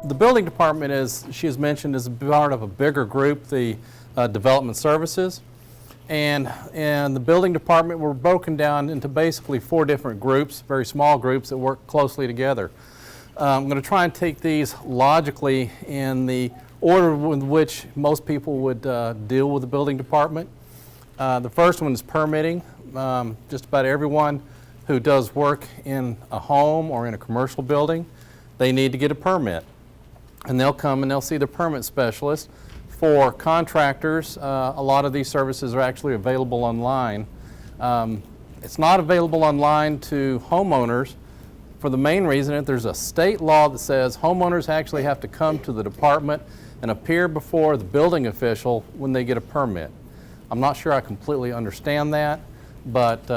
The building department, as she has mentioned, is part of a bigger group, the development services. And the building department, we're broken down into basically 4 different groups, very small groups that work closely together. I'm going to try and take these logically in the order in which most people would deal with the building department. The first one is permitting. Just about everyone who does work in a home or in a commercial building, they need to get a permit. And they'll come and they'll see the permit specialist. For contractors, a lot of these services are actually available online. It's not available online to homeowners for the main reason that there's a state law that says homeowners actually have to come to the department and appear before the building official when they get a permit. I'm not sure I completely understand that, but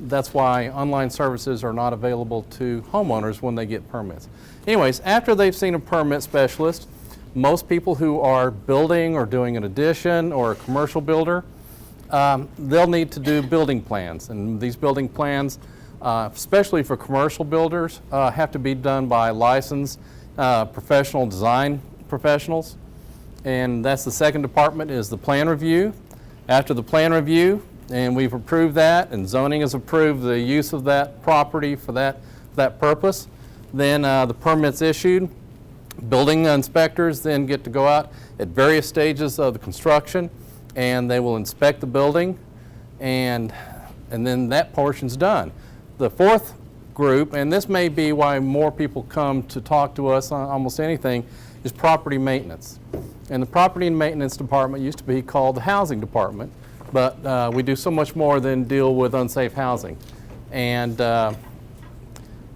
that's why online services are not available to homeowners when they get permits. Anyways, after they've seen a permit specialist, most people who are building or doing an addition or a commercial builder, they'll need to do building plans. And these building plans, especially for commercial builders, have to be done by licensed professional design professionals. And that's the second department, is the plan review. After the plan review, and we've approved that, and zoning has approved the use of that property for that purpose, then the permit's issued. Building inspectors then get to go out at various stages of the construction, and they will inspect the building, and then that portion's done. The fourth group, and this may be why more people come to talk to us on almost anything, is property maintenance. And the property and maintenance department used to be called the housing department, but we do so much more than deal with unsafe housing. And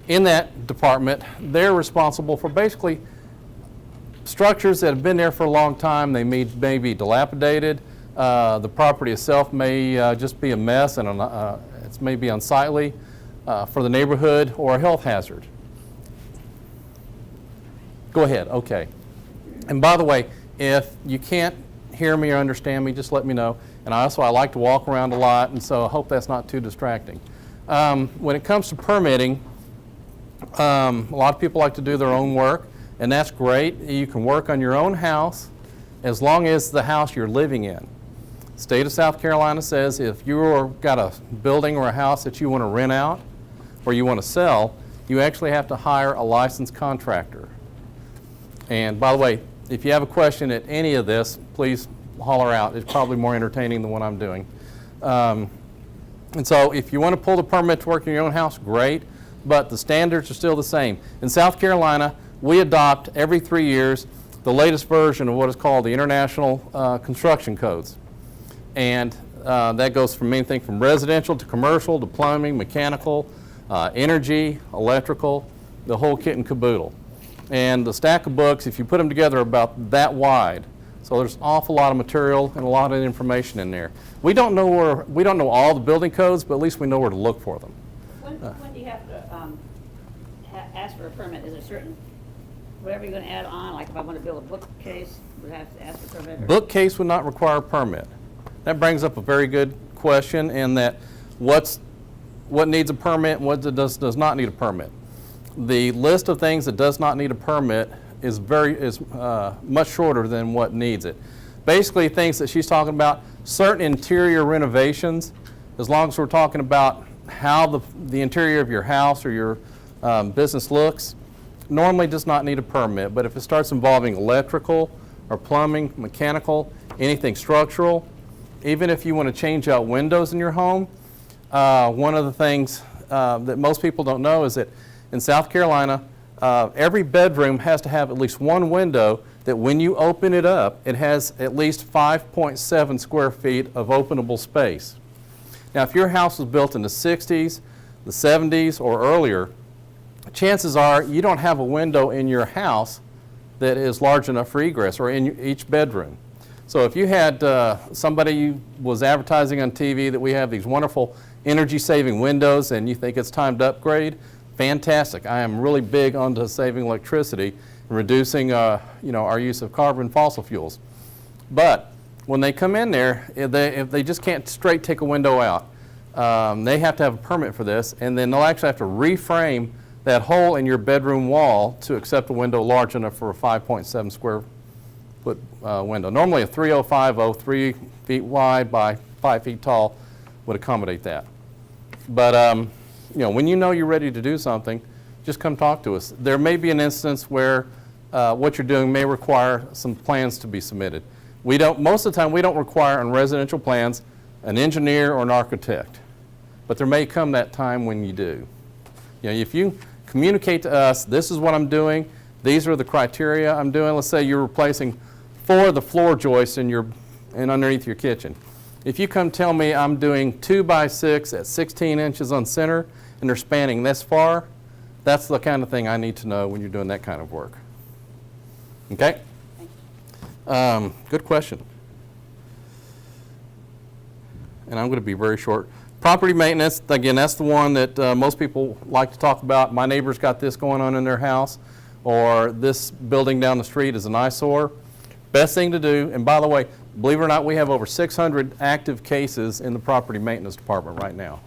in that department, they're responsible for basically structures that have been there for a long time. They may be dilapidated. The property itself may just be a mess, and it's maybe unsightly for the neighborhood, or a health hazard. Go ahead, okay. And by the way, if you can't hear me or understand me, just let me know. And I like to walk around a lot, and so I hope that's not too distracting. When it comes to permitting, a lot of people like to do their own work, and that's great. You can work on your own house as long as the house you're living in. The state of South Carolina says if you've got a building or a house that you want to rent out or you want to sell, you actually have to hire a licensed contractor. And by the way, if you have a question at any of this, please holler out. It's probably more entertaining than what I'm doing. And so if you want to pull the permit to work in your own house, great, but the standards are still the same. In South Carolina, we adopt every 3 years the latest version of what is called the International Construction Codes. And that goes from anything from residential to commercial to plumbing, mechanical, energy, electrical, the whole kit and caboodle. And the stack of books, if you put them together, are about that wide. So there's an awful lot of material and a lot of information in there. We don't know all the building codes, but at least we know where to look for them. When do you have to ask for a permit? Is it certain, whatever you're going to add on, like if I want to build a bookcase, would I have to ask for a permit? Or? Bookcase would not require a permit. That brings up a very good question, in that what needs a permit and what does not need a permit. The list of things that does not need a permit is much shorter than what needs it. Basically, things that she's talking about, certain interior renovations, as long as we're talking about how the interior of your house or your business looks, normally does not need a permit. But if it starts involving electrical or plumbing, mechanical, anything structural, even if you want to change out windows in your home, one of the things that most people don't know is that in South Carolina, every bedroom has to have at least one window that when you open it up, it has at least 5.7 square feet of openable space. Now, if your house was built in the 60s, the 70s, or earlier, chances are you don't have a window in your house that is large enough for egress, or in each bedroom. So if you had somebody was advertising on TV that we have these wonderful energy-saving windows and you think it's time to upgrade, fantastic. I am really big onto saving electricity and reducing our use of carbon fossil fuels. But when they come in there, if they just can't straight take a window out, they have to have a permit for this, and then they'll actually have to reframe that hole in your bedroom wall to accept a window large enough for a 5.7 square foot window. Normally a 3050, 3 feet wide by 5 feet tall would accommodate that. But when you know you're ready to do something, just come talk to us. There may be an instance where what you're doing may require some plans to be submitted. Most of the time we don't require on residential plans an engineer or an architect, but there may come that time when you do. If you communicate to us, this is what I'm doing, these are the criteria I'm doing. Let's say you're replacing 4 of the floor joists in underneath your kitchen. If you come tell me I'm doing 2 by 6 at 16 inches on center and they're spanning this far, that's the kind of thing I need to know when you're doing that kind of work. Okay? Good question. And I'm going to be very short. Property maintenance, again, that's the one that most people like to talk about. My neighbor's got this going on in their house, or this building down the street is an eyesore. Best thing to do, and by the way, believe it or not, we have over 600 active cases in the property maintenance department right now.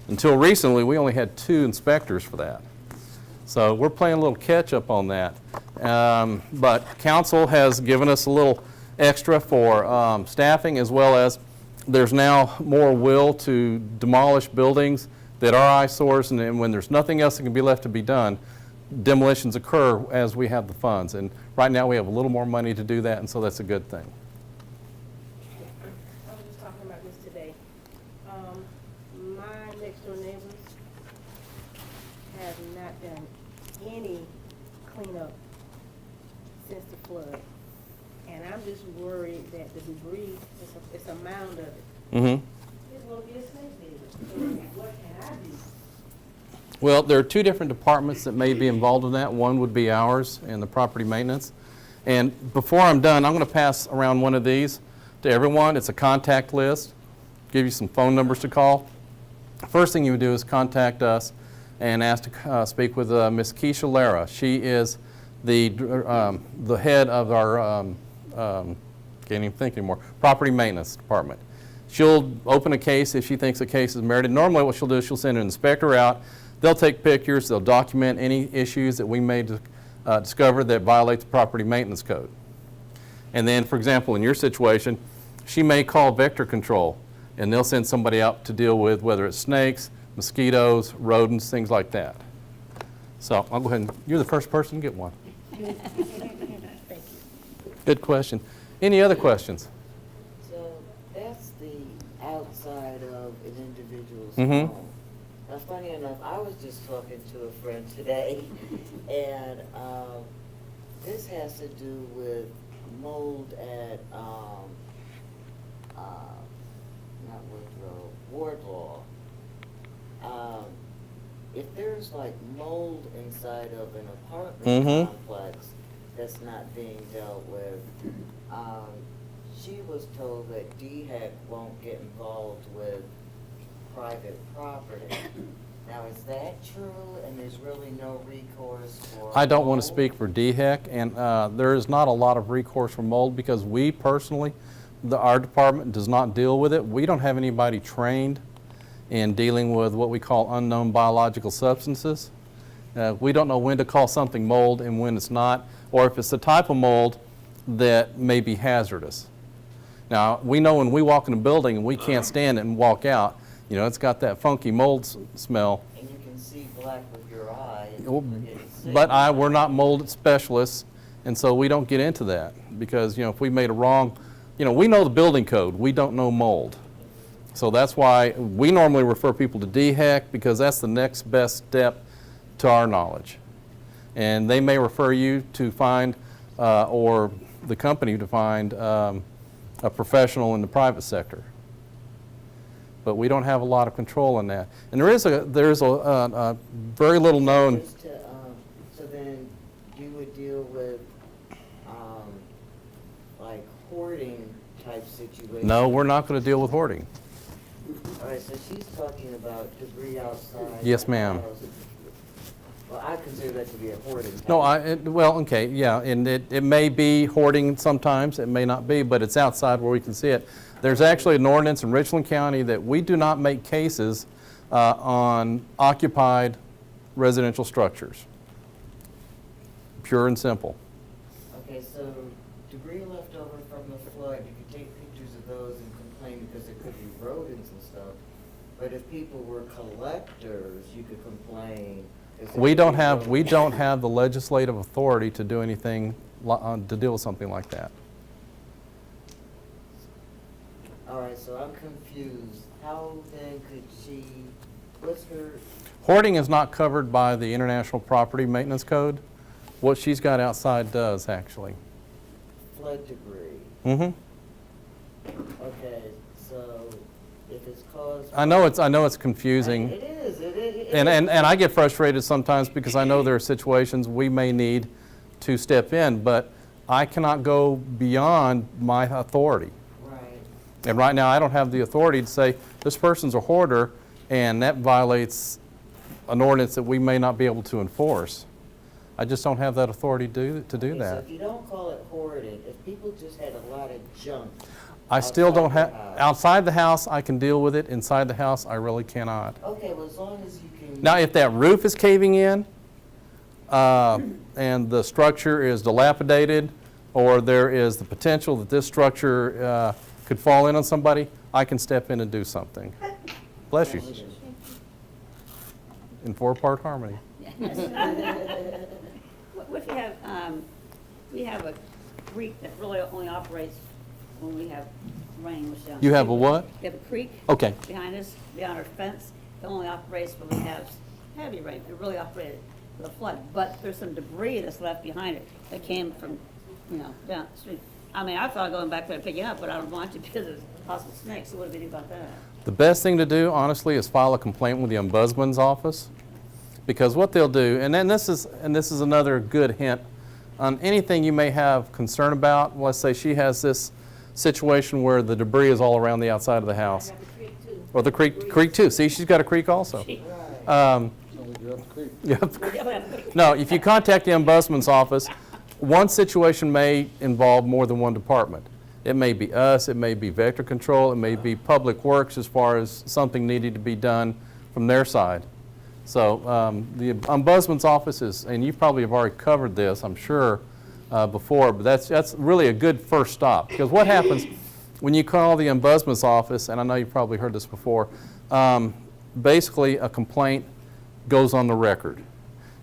Until recently, we only had 2 inspectors for that. So we're playing a little catch up on that. But council has given us a little extra for staffing, as well as there's now more will to demolish buildings that are eyesores, and when there's nothing else that can be left to be done, demolitions occur as we have the funds. And right now we have a little more money to do that, and so that's a good thing. I was just talking about this today. My next door neighbors have not done any cleanup since the flood. And I'm just worried that the debris, it's a mound of it. Mm-hmm. It's going to be a snake business. So what can I do? Well, there are 2 different departments that may be involved in that. One would be ours and the property maintenance. And before I'm done, I'm going to pass around one of these to everyone. It's a contact list. Give you some phone numbers to call. First thing you would do is contact us and ask to speak with Ms. Keisha Lara. She is the head of our, can't even think anymore, property maintenance department. She'll open a case if she thinks a case is merited. Normally what she'll do is she'll send an inspector out. They'll take pictures. They'll document any issues that we may discover that violate the property maintenance code. And then, for example, in your situation, she may call vector control, and they'll send somebody out to deal with whether it's snakes, mosquitoes, rodents, things like that. So I'll go ahead and, you're the first person to get one. Thank you. Good question. Any other questions? So that's the outside of an individual's Mhm. home. Now, funny enough, I was just talking to a friend today, and this has to do with mold at, not Woodrow, Wardlaw. If there's like mold inside of an apartment Mhm. complex that's not being dealt with, she was told that DHEC won't get involved with private property. Now, is that true, and there's really no recourse for I don't want to mold? speak for DHEC, and there is not a lot of recourse for mold because we personally, our department does not deal with it. We don't have anybody trained in dealing with what we call unknown biological substances. We don't know when to call something mold and when it's not, or if it's the type of mold that may be hazardous. Now, we know when we walk in a building and we can't stand it and walk out, it's got that funky mold smell. And you can see black with your eye, and Well, you're getting sick. But we're not mold specialists, and so we don't get into that because, if we made a wrong, we know the building code, we don't know mold. So that's why we normally refer people to DHEC because that's the next best step to our knowledge. And they may refer you to find, or the company to find a professional in the private sector. But we don't have a lot of control in that. And there's a very little known. Just to, so then you would deal with, like hoarding type situations? No, we're not going to deal with hoarding. All right, so she's talking about debris outside. Yes, the ma'am. house. Well, I consider that to be a hoarding type. No, well, okay, yeah, and it may be hoarding sometimes, it may not be, but it's outside where we can see it. There's actually an ordinance in Richland County that we do not make cases on occupied residential structures. Pure and simple. Okay, so debris left over from the flood, you could take pictures of those and complain because it could be rodents and stuff. But if people were collectors, you could complain. We don't have the legislative authority to do anything, to deal with something like that. All right, so I'm confused. How then could she, what's her, Hoarding is not covered by the International Property Maintenance Code. What she's got outside does, actually. flood debris? Mm-hmm. Okay, so if it's caused. I know it's confusing. It is, it is. And I get frustrated sometimes because I know there are situations we may need to step in, but I cannot go beyond my authority. Right. And right now, I don't have the authority to say, this person's a hoarder, and that violates an ordinance that we may not be able to enforce. I just don't have that authority to do Okay, that. So if you don't call it hoarding, if people just had a lot of junk. I still don't outside have, the house. outside the house, I can deal with it. Inside the house, I really cannot. Okay, well, as long as you can. Now, if that roof is caving in, and the structure is dilapidated, or there is the potential that this structure could fall in on somebody, I can step in and do something. Bless you. In four-part harmony. What if you have, we have a creek that really only operates when we have rain, which sounds. You have a what? We have a creek. Okay. Behind us, beyond our fence, it only operates when we have heavy rain. It really operated with a flood, but there's some debris that's left behind it that came from, down the street. I mean, I thought going back there and picking it up, but I don't want to because there's possible snakes, so what do we do about that? The best thing to do, honestly, is file a complaint with the ombudsman's office, because what they'll do, and this is another good hint on anything you may have concern about. Let's say she has this situation where the debris is all around the outside of the house, or the creek too. See, she's got a creek also. Yep. No, if you contact the ombudsman's office, one situation may involve more than one department. It may be us, it may be vector control, it may be public works as far as something needed to be done from their side. So the ombudsman's office is, and you probably have already covered this, I'm sure, before, but that's really a good first stop. Because what happens when you call the ombudsman's office, and I know you've probably heard this before, basically a complaint goes on the record.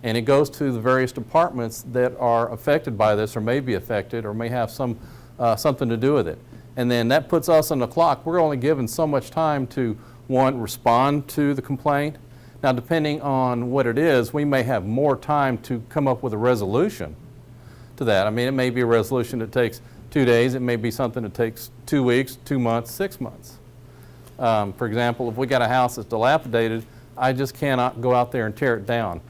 And it goes to the various departments that are affected by this, or may be affected, or may have something to do with it. And then that puts us on the clock. We're only given so much time to, one, respond to the complaint. Now, depending on what it is, we may have more time to come up with a resolution to that. I mean, it may be a resolution that takes 2 days. It may be something that takes 2 weeks, 2 months, 6 months. For example, if we got a house that's dilapidated, I just cannot go out there and tear it down.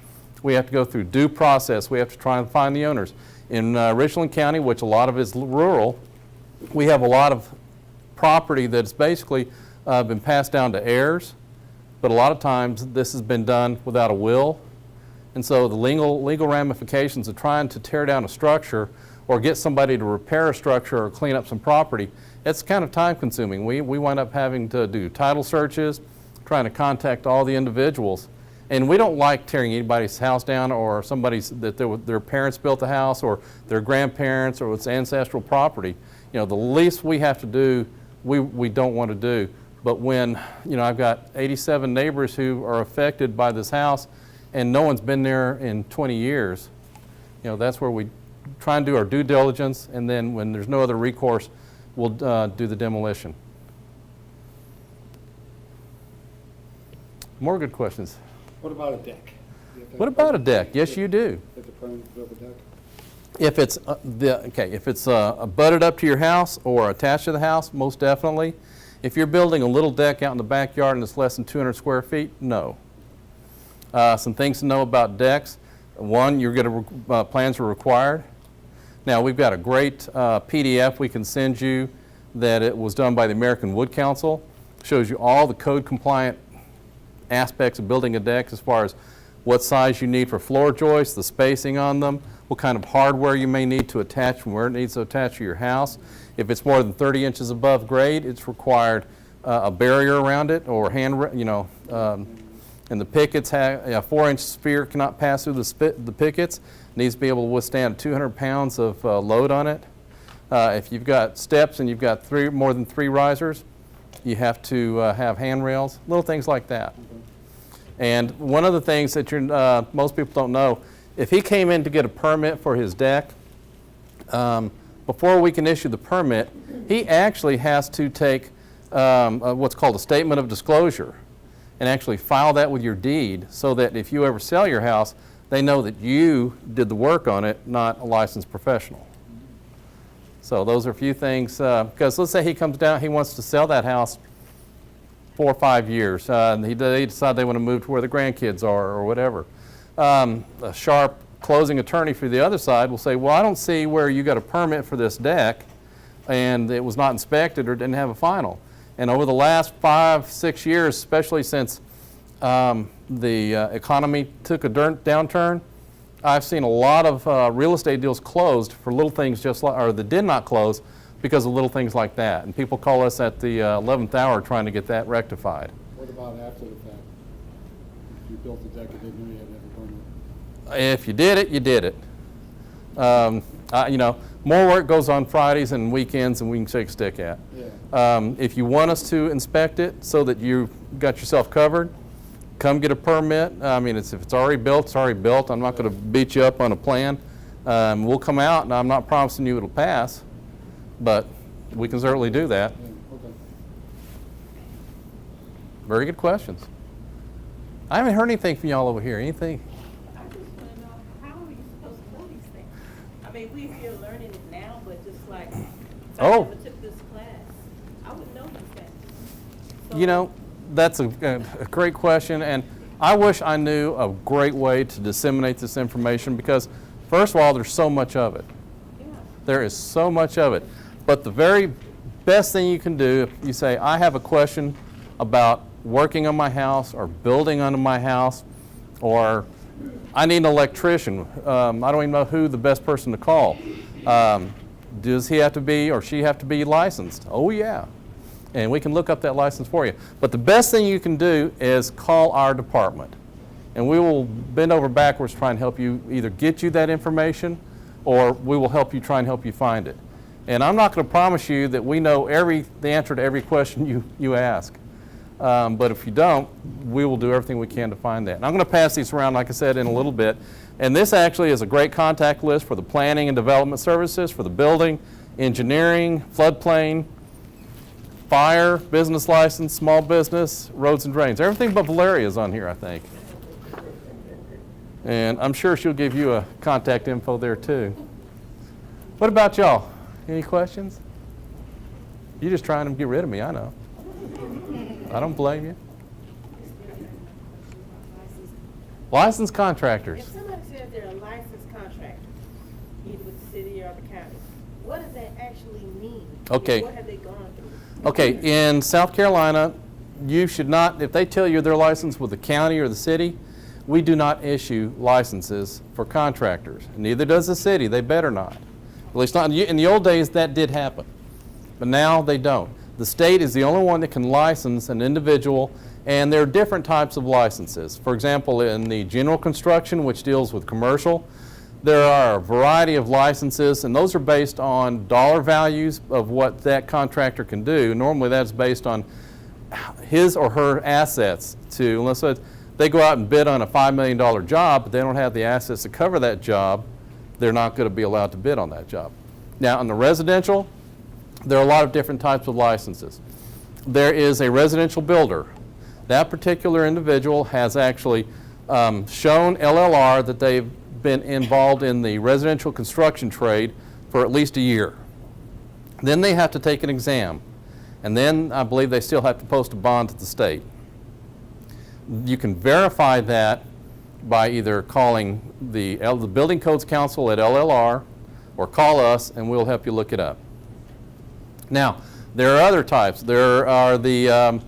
We have to go through due process. We have to try and find the owners. In Richland County, which a lot of is rural, we have a lot of property that's basically been passed down to heirs, but a lot of times this has been done without a will. And so the legal ramifications of trying to tear down a structure or get somebody to repair a structure or clean up some property, it's kind of time consuming. We wind up having to do title searches, trying to contact all the individuals. And we don't like tearing anybody's house down, or somebody's that their parents built the house, or their grandparents, or it's ancestral property. The least we have to do, we don't want to do. But when, I've got 87 neighbors who are affected by this house, and no one's been there in 20 years, that's where we try and do our due diligence, and then when there's no other recourse, we'll do the demolition. More good questions. What about a deck? What about a deck? Yes, you do. If the permit to build a deck? If it's butted up to your house or attached to the house, most definitely. If you're building a little deck out in the backyard and it's less than 200 square feet, no. Some things to know about decks. One, plans are required. Now, we've got a great PDF we can send you that it was done by the American Wood Council. Shows you all the code compliant aspects of building a deck, as far as what size you need for floor joists, the spacing on them, what kind of hardware you may need to attach and where it needs to attach to your house. If it's more than 30 inches above grade, it's required a barrier around it, or and the pickets have, a 4-inch sphere cannot pass through the pickets, needs to be able to withstand 200 pounds of load on it. If you've got steps and you've got more than 3 risers, you have to have handrails, little things like that. And one of the things that most people don't know, if he came in to get a permit for his deck, before we can issue the permit, he actually has to take what's called a statement of disclosure and actually file that with your deed so that if you ever sell your house, they know that you did the work on it, not a licensed professional. So those are a few things, because let's say he comes down, he wants to sell that house 4 or 5 years, and they decide they want to move to where the grandkids are or whatever. A sharp closing attorney for the other side will say, well, I don't see where you got a permit for this deck and it was not inspected or didn't have a final. And over the last 5, 6 years, especially since the economy took a downturn, I've seen a lot of real estate deals closed for little things just like, or that did not close because of little things like that. And people call us at the 11th hour trying to get that rectified. What about after the fact? If you built the deck and didn't know you had to have a permit? If you did it, you did it. You know, more work goes on Fridays and weekends than we can shake a stick at. Yeah. If you want us to inspect it so that you got yourself covered, come get a permit. I mean, if it's already built, it's already built. I'm not going to beat you up on a plan. We'll come out, and I'm not promising you it'll pass, but we can certainly do that. Yeah, okay. Very good questions. I haven't heard anything from y'all over here. Anything? I just want to know, how are you supposed to know these things? I mean, we're here learning it now, but just like, if I Oh. never took this class, I would know these things. So- You know, that's a great question, and I wish I knew a great way to disseminate this information because, first of all, there's so much of it. Yeah. There is so much of it. But the very best thing you can do, if you say, I have a question about working on my house or building on my house, or I need an electrician. I don't even know who the best person to call. Does he have to be or she have to be licensed? Oh, yeah. And we can look up that license for you. But the best thing you can do is call our department. And we will bend over backwards to try and help you either get you that information or we will help you try and help you find it. And I'm not going to promise you that we know the answer to every question you ask. But if you don't, we will do everything we can to find that. And I'm going to pass these around, like I said, in a little bit. And this actually is a great contact list for the planning and development services, for the building, engineering, floodplain, fire, business license, small business, roads and drains. Everything but Valeria is on here, I think. And I'm sure she'll give you a contact info there too. What about y'all? Any questions? You're just trying to get rid of me, I know. I don't blame you. Licensed contractors. If somebody says they're a licensed contractor, either with the city or the county, what does that actually mean? Okay. What have they gone through? Okay, in South Carolina, you should not, if they tell you they're licensed with the county or the city, we do not issue licenses for contractors. Neither does the city. They better not. At least not in the old days, that did happen. But now they don't. The state is the only one that can license an individual, and there are different types of licenses. For example, in the general construction, which deals with commercial, there are a variety of licenses, and those are based on dollar values of what that contractor can do. Normally that's based on his or her assets to, unless they go out and bid on a $5 million job, but they don't have the assets to cover that job, they're not going to be allowed to bid on that job. Now, in the residential, there are a lot of different types of licenses. There is a residential builder. That particular individual has actually shown LLR that they've been involved in the residential construction trade for at least a year. Then they have to take an exam. And then I believe they still have to post a bond to the state. You can verify that by either calling the Building Codes Council at LLR or call us and we'll help you look it up. Now, there are other types. There are the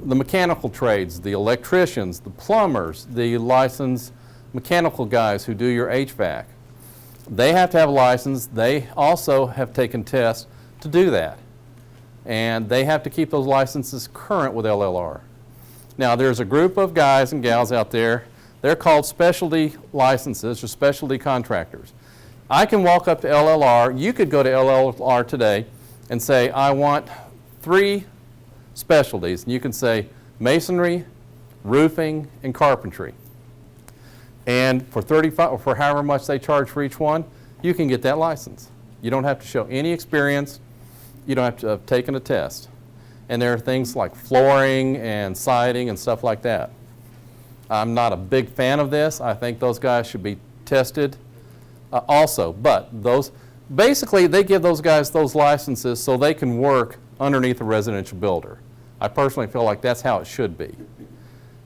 mechanical trades, the electricians, the plumbers, the licensed mechanical guys who do your HVAC. They have to have a license. They also have taken tests to do that. And they have to keep those licenses current with LLR. Now, there's a group of guys and gals out there, they're called specialty licenses or specialty contractors. I can walk up to LLR, you could go to LLR today and say, I want 3 specialties. And you can say masonry, roofing, and carpentry. And for $35, or for however much they charge for each one, you can get that license. You don't have to show any experience. You don't have to have taken a test. And there are things like flooring and siding and stuff like that. I'm not a big fan of this. I think those guys should be tested also. But basically, they give those guys those licenses so they can work underneath a residential builder. I personally feel like that's how it should be.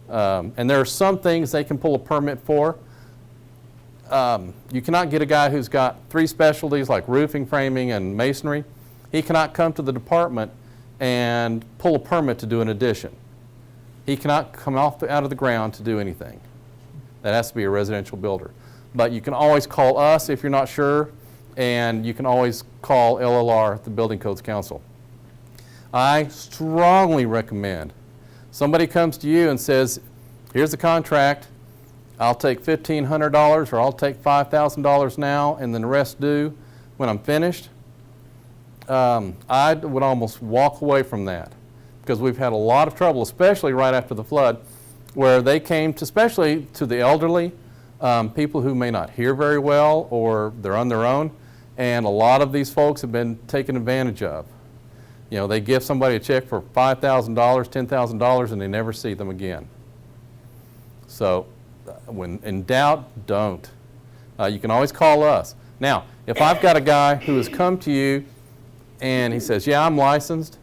And there are some things they can pull a permit for. You cannot get a guy who's got 3 specialties like roofing, framing, and masonry. He cannot come to the department and pull a permit to do an addition. He cannot come out of the ground to do anything. That has to be a residential builder. But you can always call us if you're not sure, and you can always call LLR, the Building Codes Council. I strongly recommend somebody comes to you and says, here's the contract, I'll take $1,500 or I'll take $5,000 now and then the rest due when I'm finished. I would almost walk away from that because we've had a lot of trouble, especially right after the flood, where they came to, especially to the elderly, people who may not hear very well or they're on their own, and a lot of these folks have been taken advantage of. You know, they give somebody a check for $5,000, $10,000, and they never see them again. So when in doubt, don't. You can always call us. Now, if I've got a guy who has come to you and he says, yeah, I'm licensed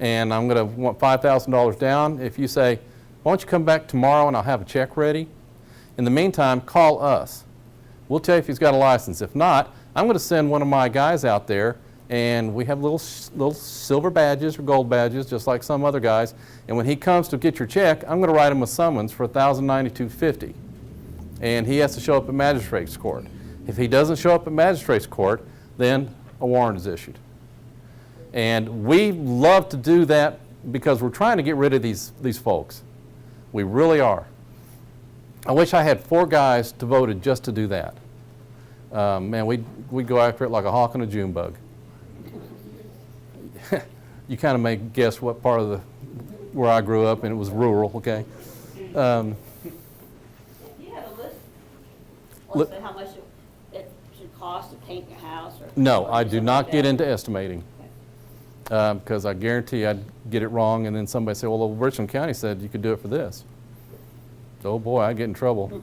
and I'm going to want $5,000 down, if you say, why don't you come back tomorrow and I'll have a check ready? In the meantime, call us. We'll tell you if he's got a license. If not, I'm going to send one of my guys out there, and we have little silver badges or gold badges, just like some other guys. And when he comes to get your check, I'm going to write him a summons for $1,092.50. And he has to show up at magistrate's court. If he doesn't show up at magistrate's court, then a warrant is issued. And we love to do that because we're trying to get rid of these folks. We really are. I wish I had 4 guys devoted just to do that. Man, we'd go after it like a hawk on a June bug. You kind of may guess what part of where I grew up, and it was rural, okay? Do you have a list? Let's say how much it should cost to paint your house? Or No, I do something not like get that? into estimating. Because I guarantee I'd get it wrong, and then somebody say, well, Richland County said you could do it for this. So, oh boy, I'd get in trouble.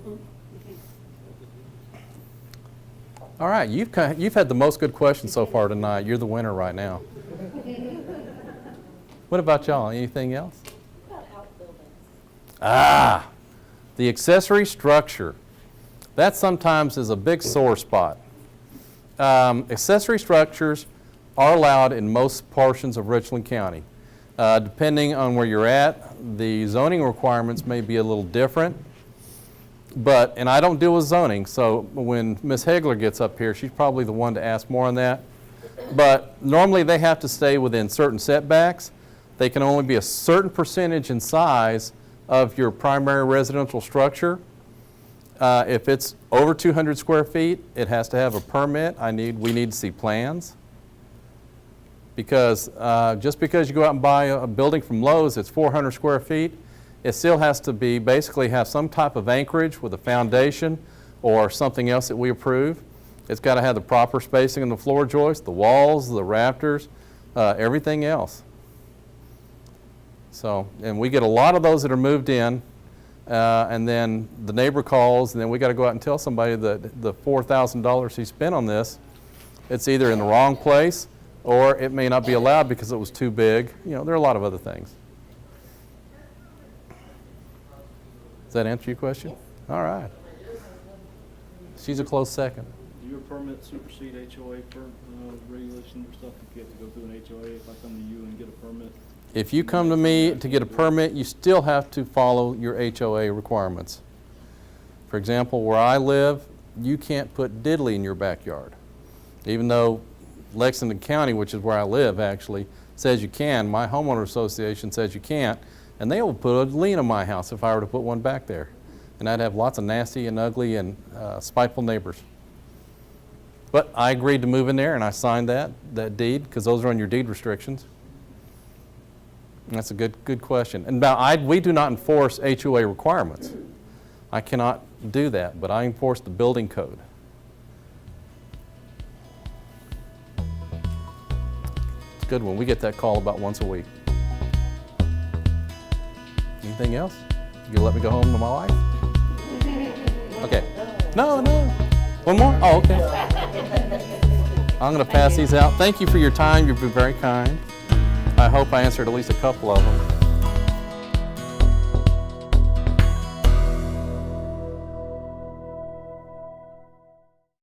All right, you've had the most good questions so far tonight. You're the winner right now. What about y'all? Anything else? What about outbuildings? Ah, the accessory structure. That sometimes is a big sore spot. Accessory structures are allowed in most portions of Richland County. Depending on where you're at, the zoning requirements may be a little different. But, and I don't deal with zoning, so when Ms. Hagler gets up here, she's probably the one to ask more on that. But normally they have to stay within certain setbacks. They can only be a certain percentage in size of your primary residential structure. If it's over 200 square feet, it has to have a permit. We need to see plans. Because just because you go out and buy a building from Lowe's that's 400 square feet, it still has to be basically have some type of anchorage with a foundation or something else that we approve. It's got to have the proper spacing in the floor joists, the walls, the rafters, everything else. So, and we get a lot of those that are moved in, and then the neighbor calls, and then we got to go out and tell somebody that the $4,000 he spent on this, it's either in the wrong place or it may not be allowed because it was too big. You know, there are a lot of other things. Does that answer your question? Yes. All right. She's a close second. Do your permit supersede HOA for regulations or stuff? If you have to go through an HOA, if I come to you and get a permit? If you come to me to get a permit, you still have to follow your HOA requirements. For example, where I live, you can't put diddly in your backyard. Even though Lexington County, which is where I live actually, says you can, my homeowner association says you can't, And they will put a lien on my house if I were to put one back there. And I'd have lots of nasty and ugly and spiteful neighbors. But I agreed to move in there, and I signed that deed, because those are on your deed restrictions. And that's a good question. And now, we do not enforce HOA requirements. I cannot do that, but I enforce the building code. It's a good one. We get that call about once a week. Anything else? You gonna let me go home to my wife? Okay. No. One more? Oh, okay. I'm going to pass these out. Thank you for your time. You've been very kind. I hope I answered at least a couple of them.